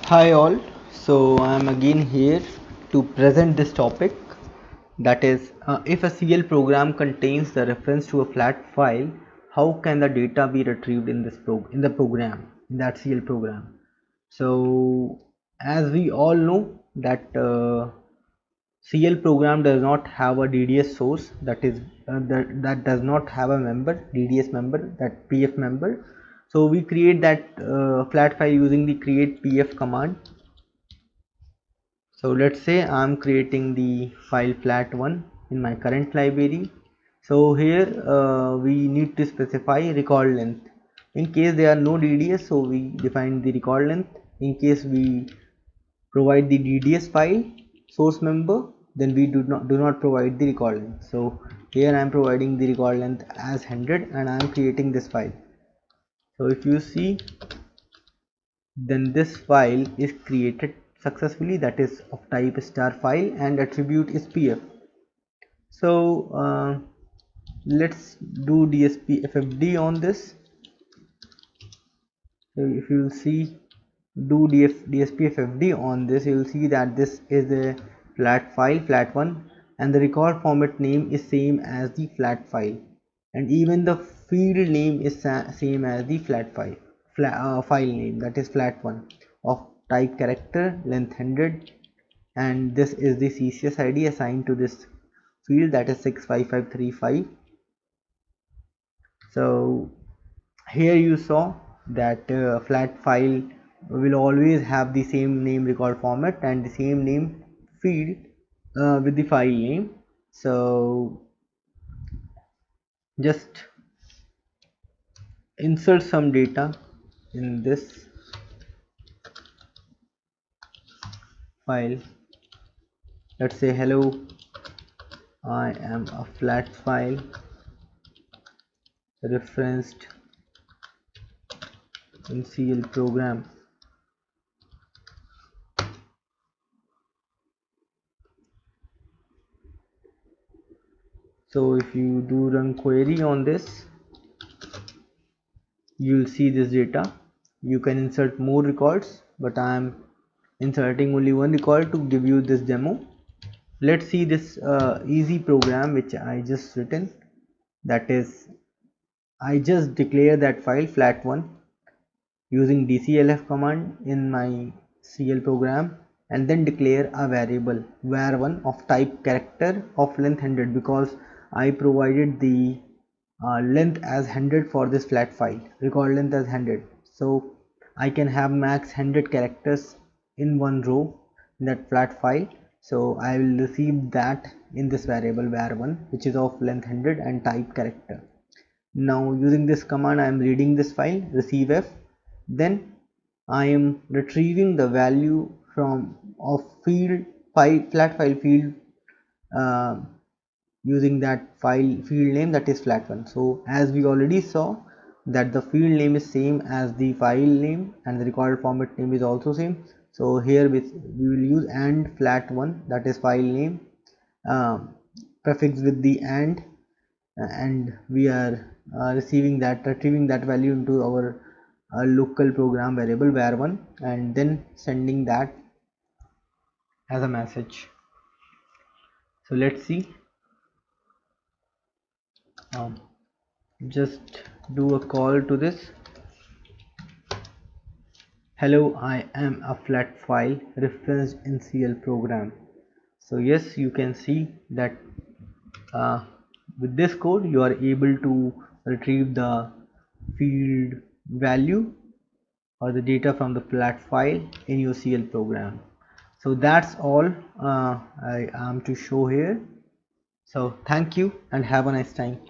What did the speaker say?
Hi all, so I am again here to present this topic, that is if a CL program contains the reference to a flat file, how can the data be retrieved in the program, in that CL program. So as we all know that CL program does not have a DDS source, that is that does not have a member, DDS member, that PF member. So we create that flat file using the create PF command. So let's say I'm creating the file flat1 in my current library. So here we need to specify record length. In case there are no DDS, so we define the record length. In case we provide the DDS file source member, then we do not provide the record length. So here I am providing the record length as 100 and I am creating this file. So if you see, then this file is created successfully, that is of type star file, and attribute is PF. So let's do DSP FFD on this. So if you will see, do DSP FFD on this, you will see that this is a flat file, flat1, and the record format name is same as the flat file, and even the field name is same as the flat file, file name, that is flat1, of type character, length 100, and this is the CCS ID assigned to this field, that is 65535. So here you saw that flat file will always have the same name record format and the same name field with the file name. So just insert some data in this file. Let's say hello, I am a flat file referenced in CL program. So if you do run query on this, you will see this data. You can insert more records, but I am inserting only one record to give you this demo. Let's see this easy program which I just written, that is I just declare that file flat1 using dclf command in my CL program, and then declare a variable var1 of type character of length 100, because I provided the length as 100 for this flat file, record length as 100. So I can have max 100 characters in one row in that flat file. So I will receive that in this variable var1, which is of length 100 and type character. Now using this command I am reading this file receive-f, then I am retrieving the value from of field file flat file field uh, using that file field name, that is flat1. So as we already saw that the field name is same as the file name and the record format name is also same. So here we will use and flat1, that is file name, prefix with the and we are retrieving that value into our local program variable var1, and then sending that as a message. So let's see, just do a call to this, hello, I am a flat file referenced in CL program. So yes, you can see that uh, with this code you are able to retrieve the field value or the data from the flat file in your CL program. So that's all I am to show here. So thank you and have a nice time.